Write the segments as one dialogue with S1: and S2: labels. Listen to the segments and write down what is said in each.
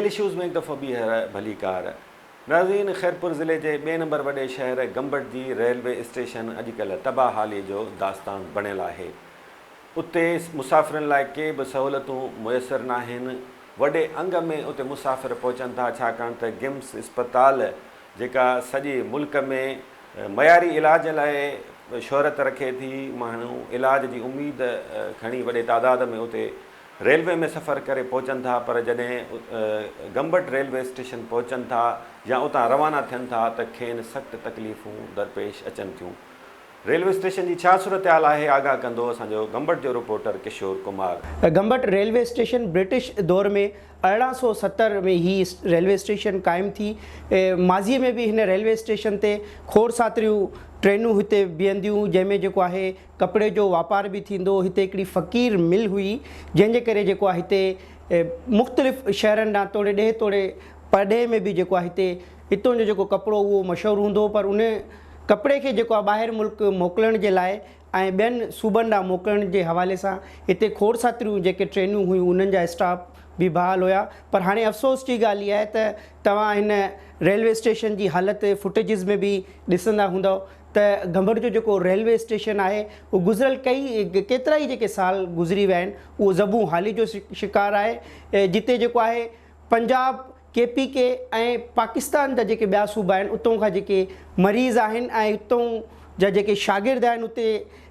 S1: Legal issues में एक दफ़ो भी है भली कार। नाज़रीन, खैरपुर ज़िले के 2 नंबर वॾे शहर गंबट जी रेलवे स्टेशन अॼुकल्ह तबाहाली जो दास्तान बणियल आहे। उते मुसाफ़िरनि लाइ के बि सहूलियतूं मुयसरु न आहिनि। वॾे अंग में उते मुसाफ़िर पहुचनि था, छाकाणि त गिम्स इस्पताल जेका सॼे मुल्क में मयारी इलाज लाइ शोहरत रखे थी, माण्हू इलाज जी उमेद खणी वॾे तादाद में उते रेलवे में सफ़र करे पहुचनि था, पर जॾहिं गंबट रेलवे स्टेशन पहुचनि था या उतां रवाना थियनि था त खेनि सख़्तु तकलीफ़ूं दरपेश अचनि थियूं। रेलवे स्टेशन जी छा सूरत हाल आहे, आगाह कंदो असांजो गंबट जो reporter Kishore Kumar.
S2: Gambat railway station British दौर में 1870 में ही रेलवे स्टेशन क़ाइमु थी। माज़ीअ में भी हिन रेलवे स्टेशन ते खोड़ सातरियूं ट्रेनूं हिते बीहंदियूं, जंहिंमें जेको आहे कपिड़े जो वापार भी थींदो। हिते हिकिड़ी फ़क़ीर मिल हुई, जंहिंजे करे जेको आहे हिते मुख़्तलिफ़ शहरनि ॾांहुं तोड़े ॾे तोड़े परॾे में भी जेको आहे हिते हितों जो जेको कपिड़ो उहो मशहूरु हूंदो, पर उन कपिड़े खे जेको आहे ॿाहिरि मुल्क मोकिलण जे लाइ ऐं ॿियनि सूबनि ॾांहुं मोकिलण जे हवाले सां हिते खोड़ सातरियूं जेके ट्रेनूं हुयूं उन्हनि जा स्टाफ भी बहाल हुया। पर हाणे अफ़सोस जी ॻाल्हि इहा आहे त तव्हां हिन रेलवे स्टेशन जी हालति फुटेजिस में भी ॾिसंदा हूंदव त गंबट जो जेको रेलवे स्टेशन आहे उहो गुज़िरियल केतिरा ई जेके साल गुज़री विया आहिनि, उहो ज़बूं हाली जो शिकार आहे। जिते जेको आहे पंजाब, KPK ऐं पाकिस्तान जा जेके ॿिया सूबा आहिनि उतां खां जेके मरीज़ आहिनि ऐं उतां जा जेके शागिर्द आहिनि उते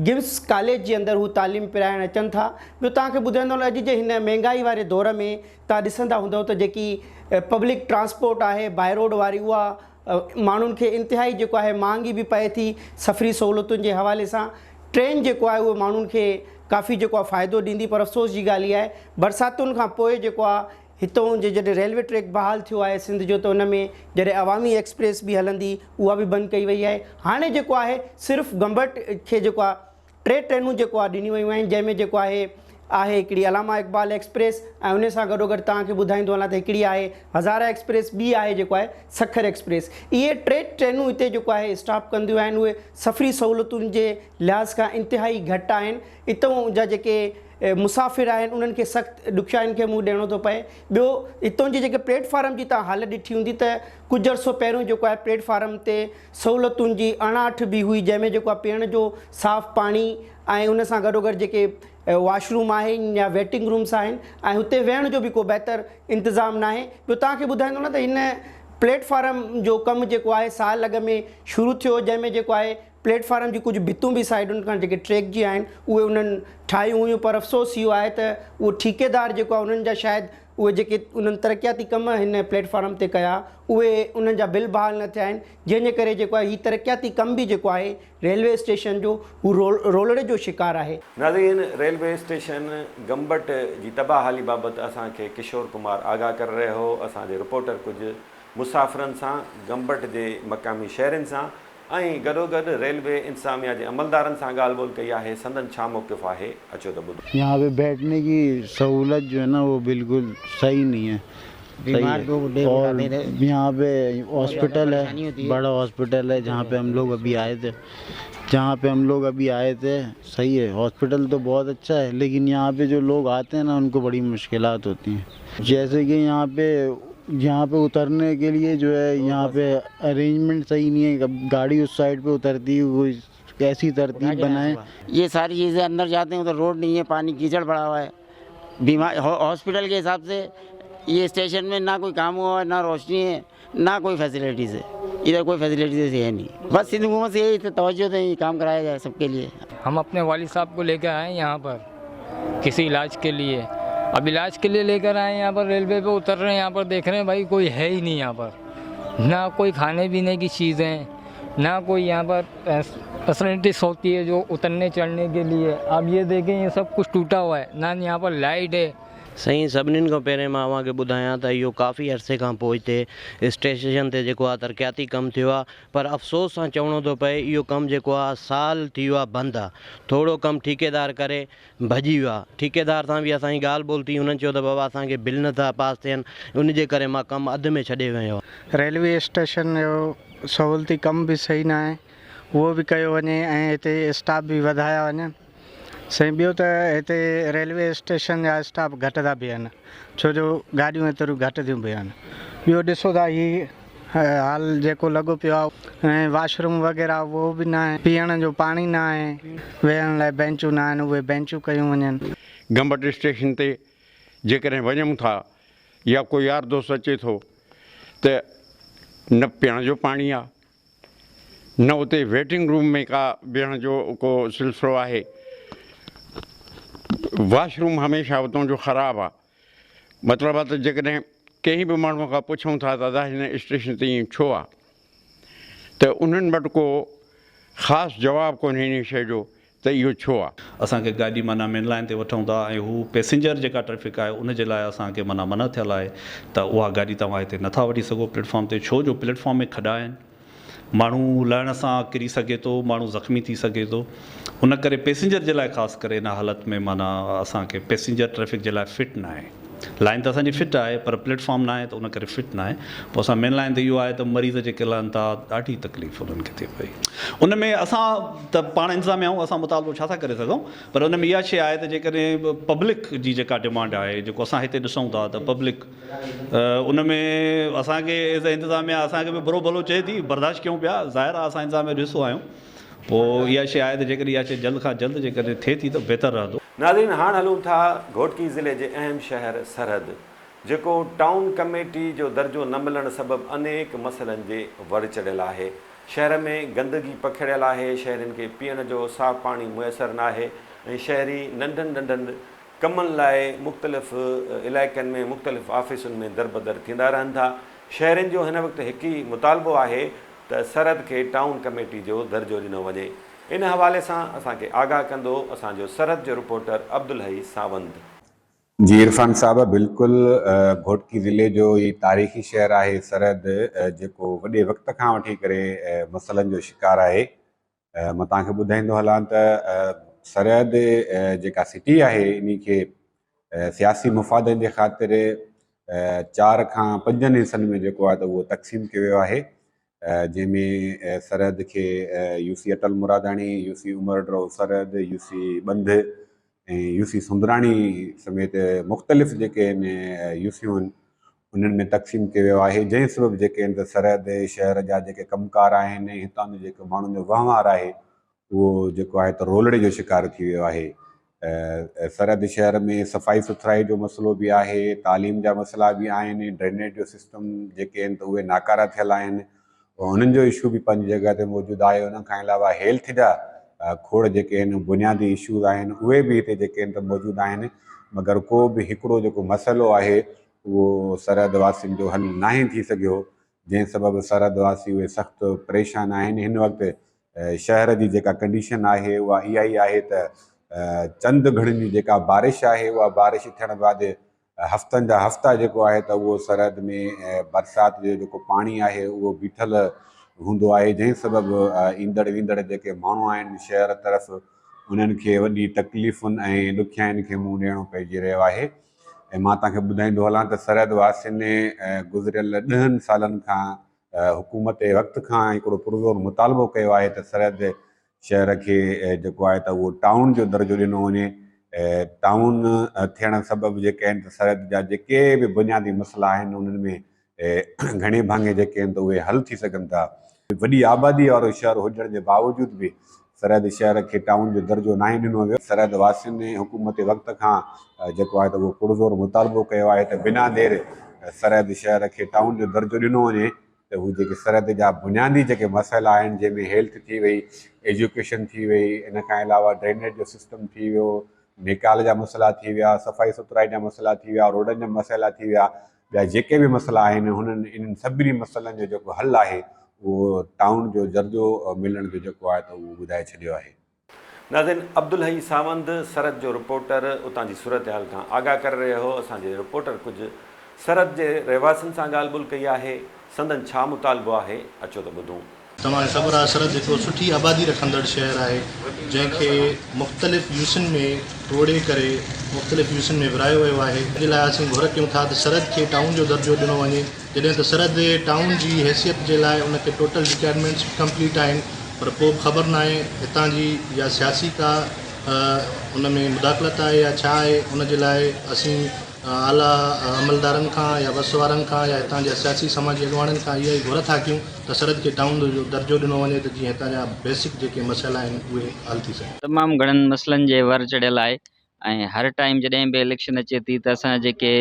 S2: गिम्स कॉलेज जे अंदरि हू तालीम पिराइण अचनि था। ॿियो तव्हांखे ॿुधाईंदो अॼु जे हिन महांगाई वारे दौर में तव्हां ॾिसंदा हूंदव त जेकी पब्लिक ट्रांसपोर्ट आहे बाय रोड वारी, उहा माण्हुनि खे इंतिहाई जेको आहे महांगी भी पए थी। सफ़री सहूलियतुनि जे हवाले सां ट्रेन जेको आहे उहो माण्हुनि खे काफ़ी जेको आहे फ़ाइदो ॾींदी, पर अफ़सोस जी ॻाल्हि इहा आहे बरसातुनि खां पोइ जेको आहे हितों जे जॾहिं रेलवे ट्रैक बहाल थियो आहे सिंध जो, त उन में जॾहिं अवामी एक्सप्रेस भी हलंदी उहा भी बंदि कई वई आहे। हाणे जेको आहे सिर्फ़ु गंबट खे जेको आहे 3 ट्रेनूं जेको आहे ॾिनियूं वयूं आहिनि, जंहिंमें जेको आहे हिकिड़ी अलामा इक़बाल एक्सप्रेस ऐं उन सां गॾोगॾु तव्हांखे ॿुधाईंदो हलां त हिकिड़ी आहे हज़ारा एक्सप्रेस, ॿी आहे जेको आहे सखर एक्सप्रेस। इहे 3 ट्रेनूं हिते जेको आहे स्टॉप कंदियूं आहिनि। उहे सफ़री सहूलियतुनि जे लिहाज़ खां इंतिहाई घटि आहिनि। हितां जा जेके मुसाफ़िर आहिनि उन्हनि खे सख़्तु ॾुखियाईनि खे मुंहुं ॾियणो थो पए। ॿियो हितां जी जेके प्लेटफार्म जी तव्हां हालत ॾिठी हूंदी त कुझु अर्सो पहिरियों जेको आहे प्लेटफार्म ते सहूलियतुनि जी अणाहठ भी हुई, जंहिंमें जेको आहे पीअण जो साफ़ पाणी ऐं उन सां गॾोगॾु जेके वॉशरूम आहिनि या वेटिंग रूम्स आहिनि ऐं हुते वेहण जो भी को बहितर इंतज़ाम न आहे। ॿियो तव्हांखे ॿुधाईंदो न त हिन प्लेटफार्म जो कमु जेको आहे साल अॻ में शुरू थियो, जंहिंमें जेको आहे प्लेटफार्म जी कुझु भितूं भी साइडुनि खां जेके ट्रैक जी आहिनि उहे उन्हनि ठाहियूं हुयूं, पर अफ़सोस इहो आहे त उहो ठेकेदार जेको आहे उन्हनि जा शायदि उहे जेके उन्हनि तरक़ियाती कम हिन प्लेटफार्म ते कया उहे उन्हनि जा बिल बहाल न थिया आहिनि, जंहिंजे करे जेको आहे हीउ तरक़ियाती कम भी जेको आहे रेलवे स्टेशन जो हू रोलड़े जो शिकार आहे।
S1: नाज़रीन, रेलवे स्टेशन गंबट जी तबाहाली बाबति असांखे किशोर कुमार आगाह करे रहियो हो। असांजे रिपोर्टर कुझु मुसाफ़िरनि सां, गंबट जे मक़ामी शहरनि सां ऐं गॾोगॾु रेलवे इंतज़ामिया जे अमलदारनि सां ॻाल्हि ॿोल कई आहे। संदन छा मौक़िफ़ आहे, अचो त ॿुधो।
S3: यहाँ पे बैठने की सहूलत जो है ना वो बिल्कुल सही नहीं है। और यहाँ पे हॉस्पिटल है, बड़ा हॉस्पिटल है जहाँ पे हम लोग अभी आए थे, सही है। हॉस्पिटल तो बहुत अच्छा है, लेकिन यहाँ पे जो लोग आते हैं ना उनको बड़ी मुश्किलात होती हैं। जैसे कि यहाँ पे उतरने के लिए जो है यहाँ पे अरेंजमेंट सही नहीं है। गाड़ी उस साइड पे उतरती है, वो कैसी तरतीब बनाए।
S4: ये सारी चीज़ें अंदर जाते हैं, उधर रोड नहीं है, पानी कीचड़ पड़ा हुआ है। बीमार हॉस्पिटल के हिसाब से ये स्टेशन में ना कोई काम हुआ है, ना रोशनी है, ना कोई फैसिलिटीज़ है। इधर कोई फैसिलिटीज़ है नहीं। बस सिंध हुकूमत से यही तवज्जो दें, ये काम कराया जाए सबके लिए।
S5: हम अपने वालिद साहब को लेकर आए यहाँ पर किसी इलाज के लिए। अब इलाज के लिए लेकर आए यहाँ पर, रेलवे पे उतर रहे हैं, यहाँ पर देख रहे हैं भाई कोई है ही नहीं यहाँ पर। ना कोई खाने पीने की चीज़ें, ना कोई यहाँ पर फैसिलिटीज़ होती है जो उतरने चढ़ने के लिए। अब ये देखें ये सब कुछ टूटा हुआ है, ना यहाँ पर लाइट है।
S6: सही सभिनीनि खां पहिरें मां अव्हांखे ॿुधायां त इहो काफ़ी अरसे खां पोइ हिते स्टेशन ते जेको आहे तरक़ियाती कमु थियो आहे, पर अफ़सोस सां चवणो थो पए इहो कमु जेको आहे साल थी वियो आहे बंदि आहे। थोरो कमु ठेकेदार करे भॼी वियो आहे। ठेकेदार सां बि असांजी ॻाल्हि ॿोल थी, हुननि चयो त बाबा असांखे बिल नथा पास थियनि, उनजे करे मां कमु अधु में छॾे वियो आहे।
S7: रेलवे स्टेशन जो सहूलियती कमु बि सही न आहे, उहो बि कयो वञे ऐं हिते स्टाफ बि वधाया वञनि। साईं ॿियो त हिते रेलवे स्टेशन जा स्टाफ घटि था बीहनि, छो जो गाॾियूं एतिरियूं घटि थियूं बीहनि। ॿियो ॾिसो था हीअ हाल जेको लॻो पियो आहे, ऐं वॉशरूम वग़ैरह उहो बि न आहे, पीअण जो पाणी न आहे, वेहण लाइ बेंचूं न आहिनि, उहे बेंचूं कयूं वञनि।
S8: गंबट स्टेशन ते जेकॾहिं वञूं था या कोई यार दोस्त अचे थो त न पीअण जो पाणी आहे, न उते वेटिंग रूम में का बीहण जो को सिलसिलो आहे। वॉशरूम हमेशह उतां जो ख़राबु आहे। मतिलबु आहे त जेकॾहिं कंहिं बि माण्हूअ खां पुछूं था दादा हिन स्टेशन ते ईअं छो आहे, त उन्हनि वटि को ख़ासि जवाबु कोन्हे इन शइ जो त इहो छो आहे।
S9: असांखे गाॾी माना मेन लाइन ते वठूं था ऐं हू पैसेंजर जेका ट्रैफ़िक आहे उन जे लाइ असांखे माना मना थियल आहे त उहा गाॾी तव्हां हिते नथा वठी सघो प्लेटफॉर्म ते, छो जो प्लेटफॉर्म में खॾा आहिनि, माण्हू लहण सां किरी सघे थो, माण्हू ज़ख़्मी थी सघे थो। उन करे पैसेंजर जे लाइ ख़ासि करे इन हालति में माना असांखे पैसेंजर ट्रैफ़िक जे लाइ फिट न आहे। लाइन त असांजी फिट आहे पर प्लेटफॉर्म न आहे त उन करे फिट न आहे। पोइ असां मेन लाइन ते इहो आहे त मरीज़ जेके लहनि था ॾाढी तकलीफ़ उन्हनि खे थिए पई। उन में असां त पाण इंतिज़ामिया आहियूं, असां मुतालबो छा था करे सघूं, पर उन में इहा शइ आहे त जेकॾहिं पब्लिक जी जेका डिमांड आहे, जेको असां हिते ॾिसूं था त पब्लिक उन में असांखे एज़ अ इंतिज़ामिया असांखे बि बुरो भलो चए थी, बर्दाश्त कयूं पिया, ज़ाहिर आहे असां इंतिज़ामिया ॾिसो आहियूं। पोइ इहा शइ आहे त जेकॾहिं इहा शइ जल्द खां जल्द जेकॾहिं थिए थी त बहितर रहंदो।
S1: नाज़रीन, हाणे हलूं था घोटकी ज़िले जे अहम शहर सरहद, जेको टाउन कमेटी जो दर्जो न मिलण सबबि अनेक मसइलनि जे वर चढ़ियल आहे। शहर में गंदगी पखिड़ियल आहे, शहरनि खे पीअण जो साफ़ु पाणी मुयसरु न आहे ऐं शहरी नंढनि नंढनि कमनि लाइ मुख़्तलिफ़ इलाइक़नि में मुख़्तलिफ़ ऑफ़िसुनि में दरबदर थींदा रहनि था। शहरनि जो हिन वक़्तु हिकु ई मुतालबो आहे त सरहद खे टाउन कमेटी जो दर्जो ॾिनो वञे। इन हवाले सां असांखे आगाह कंदो असांजो सरहद जो रिपोर्टर अब्दुल हई सावंत।
S10: जी इरफान साहब, बिल्कुलु घोटकी ज़िले जो ये तारीख़ी शहर आहे सरहद, जेको वॾे वक़्त खां वठी करे मसइलनि जो शिकार आहे। मां तव्हांखे ॿुधाईंदो हलां त सरहद जेका सिटी आहे इन खे सियासी मुफ़ादनि जे ख़ातिर 4 खां 5 हिसनि में जेको आहे त उहो तक़सीम कयो वियो आहे, जंहिंमें सरहद खे यूसी अटल मुरादानी, यूसी उमर ड्रो सरहद, यूसी बंध ऐं यूसी सुंदराणी समेत मुख़्तलिफ़ जेके आहिनि यूसियूं आहिनि उन्हनि में तक़सीम कयो वियो आहे। जंहिं सबबि जेके आहिनि त सरहद शहर जा जेके कमकार आहिनि, हितां जो जेको माण्हुनि जो वहिंवार आहे उहो जेको आहे त रोलड़े जो शिकार थी वियो आहे। सरहद शहर में सफ़ाई सुथराई जो मसइलो बि आहे, तालीम जा मसइला बि आहिनि, ड्रेनेज जो सिस्टम जेके आहिनि त उहे नाकारा थियल आहिनि, उन्हनि जो इशू बि पंहिंजी जॻह ते मौजूदु आहे। उन खां अलावा हेल्थ जा खोड़ जेके आहिनि बुनियादी इशूज़ आहिनि उहे बि हिते जेके आहिनि त मौजूदु आहिनि, मगर को बि हिकिड़ो जेको मसइलो आहे उहो सरहद वासियुनि जो हल नाहे थी सघियो, जंहिं सबबि सरहद वासी उहे सख़्तु परेशान आहिनि। हिन वक़्तु शहर जी जेका कंडीशन आहे उहा इहा ई आहे त चंद घड़ियुनि जी जेका बारिश आहे उहा बारिश थियण बैदि हफ़्तनि जा हफ़्ता जेको आहे त उहो सरहद में बरसाति जो जेको पाणी आहे उहो बीठल हूंदो आहे, जंहिं सबबि ईंदड़ वेंदड़ जेके माण्हू आहिनि शहर तरफ़ उन्हनि खे वॾी तकलीफ़ुनि ऐं ॾुखियाईनि खे मुंहुं ॾियणो पइजी रहियो आहे। ऐं मां तव्हांखे ॿुधाईंदो हलां त सरहद वासियुनि गुज़िरियल 10 सालनि खां हुकूमत वक़्त खां हिकिड़ो पुरज़ोर मुतालबो कयो आहे त सरहद शहर खे जेको आहे त उहो टाउन जो दर्जो ॾिनो वञे। टाउन थियण सबबि जेके आहिनि त सरहद जा जेके बि बुनियादी मसइला आहिनि उन्हनि में घणे भाङे जेके आहिनि त उहे हल थी सघनि था। वॾी आबादी वारो शहर हुजण जे बावजूदि बि सरहद शहर खे टाउन जो दर्जो नाहे ॾिनो वियो। सरहद वासियुनि हुकूमत वक़्त खां जेको आहे त उहो पुरज़ोर मुतालबो कयो आहे त बिना देरि सरहद शहर खे टाउन जो दर्जो ॾिनो वञे त हू जेके सरहद जा बुनियादी जेके मसइला आहिनि, जंहिंमें हेल्थ थी वई, एजुकेशन थी वई, इन खां अलावा ड्रेनेज जो सिस्टम थी वियो, नेकाल जा मसइला थी विया, सफ़ाई सुथराई जा मसइला थी विया, रोडनि जा मसइला थी विया, ॿिया जेके बि मसइला आहिनि हुननि इन्हनि सभिनी मसइलनि जो जेको हल आहे उहो टाउन जो दर्जो मिलण जो जेको आहे त उहो ॿुधाए छॾियो आहे।
S1: नाज़रीन, अब्दुल हई सावंत सरहद जो रिपोर्टर उतां जी सूरत हाल खां आगाह करे रहियो हो। असांजे रिपोर्टर कुझु सरहद जे रहवासियुनि सां ॻाल्हि ॿोल कई आहे, संदन छा मुतालबो आहे, अचो त ॿुधूं।
S11: तव्हांखे ख़बर आहे सरहद हिकिड़ो सुठी आबादी रखंदड़ शहर आहे, जंहिंखे मुख़्तलिफ़ यूसनि में टोड़े करे मुख़्तलिफ़ यूसनि में विरायो वियो आहे। इन लाइ असीं घुर कयूं था त सरहद खे टाउन जो दर्जो ॾिनो वञे, जॾहिं त सरहद टाउन जी हैसियत जे लाइ उनखे टोटल रिक्वायरमेंट्स कंप्लीट आहिनि, पर पोइ ख़बर न आहे हितां जी या सियासी का उन में मुदाख़लत आहे या छा आहे, उन जे लाइ असीं आला अमलदारनि खां या बस वारनि खां या हितां जा सियासी समाजी अॻुवाणनि खां इहा ई घुर था कयूं त सरहद खे टाउन जो दर्जो ॾिनो वञे त जीअं हितां जा बेसिक जेके मसइला आहिनि उहे हल थी सघनि।
S12: तमामु घणनि मसइलनि जे वर चढ़ियल आहे ऐं हर टाइम जॾहिं बि इलेक्शन अचे थी त असां जेके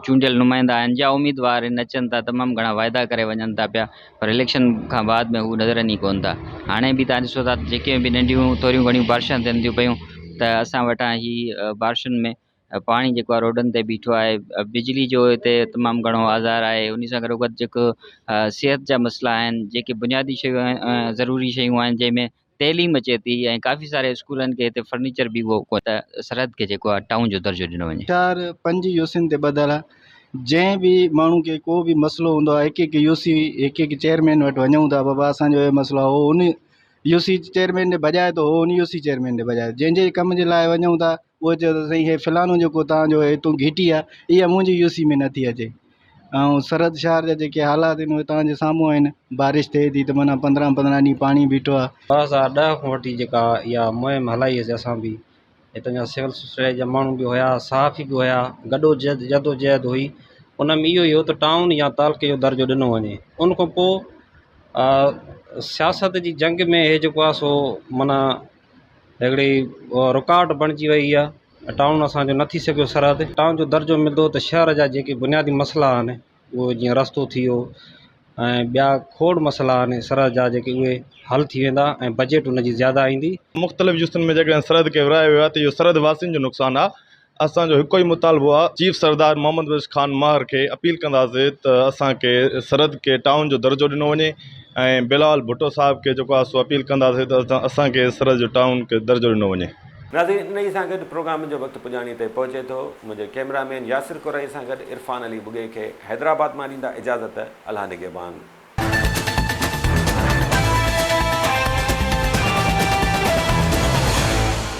S12: चूंडियल नुमाइंदा आहिनि या उम्मीदवार आहिनि अचनि था, तमामु घणा वाइदा करे वञनि था पिया, पर इलेक्शन खां बाद में हू नज़रनि ई कोन था। हाणे बि तव्हां ॾिसो था जेके बि नंढियूं थोरियूं घणियूं बारिशां थियनि थियूं पियूं त असां वटां ही बारिशुनि में पाणी जेको आहे रोडनि ते बीठो आहे, बिजली जो हिते तमामु घणो आज़ार आहे। उन सां गॾो गॾु जेको सिहत जा मसइला आहिनि, जेके बुनियादी शयूं ज़रूरी शयूं आहिनि जंहिंमें तइलीम अचे थी ऐं काफ़ी सारे स्कूलनि खे हिते फर्नीचर बि उहो त सरहद खे जेको आहे टाउन जो दर्जो ॾिनो वञे।
S13: 4-5 यूसिन ते ॿधल आहे। जंहिं बि माण्हू खे को बि मसइलो हूंदो आहे हिकु यूसी हिकु चेयरमैन वटि वञूं था, बाबा असांजो इहो मसइलो आहे, उहो उन यूसी चेयरमैन ने बजाए थो, उहो उन यूसी चेयरमैन ने बजाए, जंहिंजे कम जे लाइ वञूं था उहो चयो त साईं हे फलाणो जेको तव्हांजो हितां घिटी आहे इहा मुंहिंजी यूसी में नथी अचे। ऐं सरहद शहर जा जेके हालात आहिनि उहे तव्हांजे साम्हूं आहिनि। बारिश थिए थी त माना 15-15 ॾींहं पाणी बीठो आहे।
S14: 2010 खां वठी जेका इहा मुहिम हलाई हुई असां बि, हितां जा सिविल सोसाइटी जा माण्हू बि हुया, सहाफ़ी बि हुया, गॾो जदोजहद हुई। उन में इहो ई हो त टाउन या तालुके जो दर्जो ॾिनो वञे। उन खां पोइ सियासत जी जंग में हे जेको आहे सो माना हिकिड़ी रुकावट बणिजी वई आहे। टाउन असांजो न थी सघियो सरहद। टाउन जो दर्जो मिलंदो त शहर जा जेके बुनियादी मसइला आहिनि उहे जीअं रस्तो थी वियो ऐं ॿिया खोड़ मसइला आहिनि सरहद जा जेके उहे हल थी वेंदा ऐं बजट उनजी ज़्यादा ईंदी।
S15: मुख़्तलिफ़ यूसुनि में जेकॾहिं सरहद खे विरायो वियो आहे त इहो सरहद वासियुनि जो नुक़सानु आहे। असांजो हिकु ई मुतालबो आहे, चीफ सरदार मोहम्मद रशीद ख़ान माहर खे अपील कंदासीं त असांखे सरहद खे टाउन जो दर्जो ॾिनो वञे ऐं बिलावल भुट्टो साहिब खे जेको आहे सो अपील कंदासीं त असांखे सरहद जो टाउन खे दर्जो ॾिनो वञे।
S1: नाज़रीन, इन सां गॾु प्रोग्राम जो वक़्तु पुॼाणी ते पहुचे थो। मुंहिंजे कैमरामैन यासिर कुरई सां गॾु इरफान अली बुगे खे हैदराबाद मां ॾींदा इजाज़त। अल्लाह निगहबान।